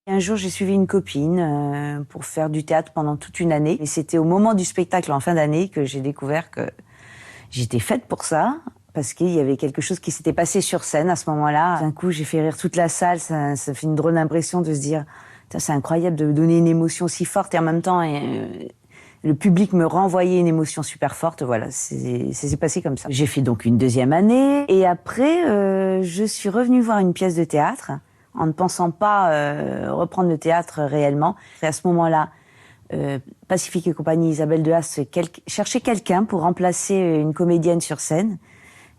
Un jour, j'ai suivi une copine pour faire du théâtre pendant toute une année. Et c'était au moment du spectacle en fin d'année que j'ai découvert que j'étais faite pour ça, parce qu'il y avait quelque chose qui s'était passé sur scène à ce moment-là. D'un coup, j'ai fait rire toute la salle. Ça fait une drôle d'impression de se dire « c'est incroyable de donner une émotion si forte et en même temps... le public me renvoyait une émotion super forte, voilà, ça s'est passé comme ça. J'ai fait donc une deuxième année, et après, je suis revenue voir une pièce de théâtre, en ne pensant pas reprendre le théâtre réellement. Et à ce moment-là, Pacifique et compagnie, Isabelle Dehaze cherchait quelqu'un pour remplacer une comédienne sur scène,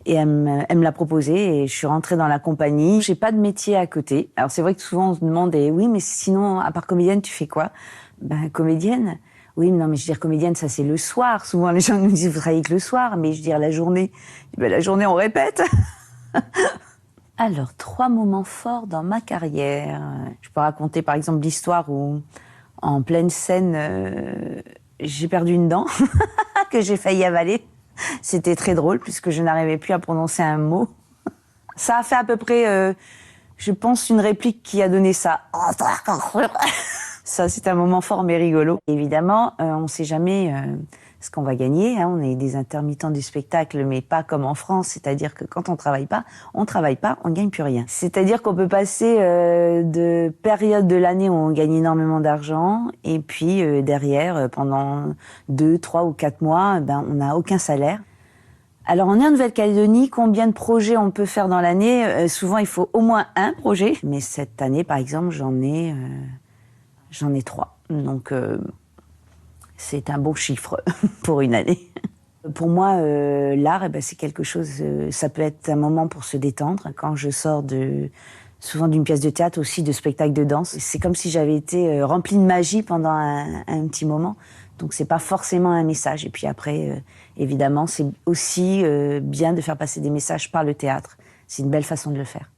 et elle me l'a proposé, et je suis rentrée dans la compagnie. J'ai pas de métier à côté. Alors c'est vrai que souvent on se demande, oui, mais sinon, à part comédienne, tu fais quoi? Ben, comédienne. Oui, mais non, mais je veux dire, comédienne, ça c'est le soir. Souvent, les gens nous disent, vous travaillez que le soir, mais je veux dire, la journée, ben, la journée, on répète. Alors, 3 moments forts dans ma carrière. Je peux raconter, par exemple, l'histoire où, en pleine scène, j'ai perdu une dent que j'ai failli avaler. C'était très drôle, puisque je n'arrivais plus à prononcer un mot. Ça a fait à peu près, je pense, une réplique qui a donné ça. Ça, c'est un moment fort mais rigolo. Évidemment, on ne sait jamais ce qu'on va gagner. Hein. On est des intermittents du spectacle, mais pas comme en France. C'est-à-dire que quand on travaille pas, on ne gagne plus rien. C'est-à-dire qu'on peut passer de périodes de l'année où on gagne énormément d'argent, et puis derrière, pendant 2, 3 ou 4 mois, on n'a aucun salaire. Alors, on est en Nouvelle-Calédonie, combien de projets on peut faire dans l'année? Souvent, il faut au moins un projet. Mais cette année, par exemple, j'en ai 3. Donc, c'est un beau chiffre pour une année. Pour moi, l'art, c'est quelque chose... ça peut être un moment pour se détendre. Quand je sors souvent d'une pièce de théâtre, aussi de spectacle de danse, c'est comme si j'avais été remplie de magie pendant un petit moment. Donc, c'est pas forcément un message. Et puis après, évidemment, c'est aussi bien de faire passer des messages par le théâtre. C'est une belle façon de le faire.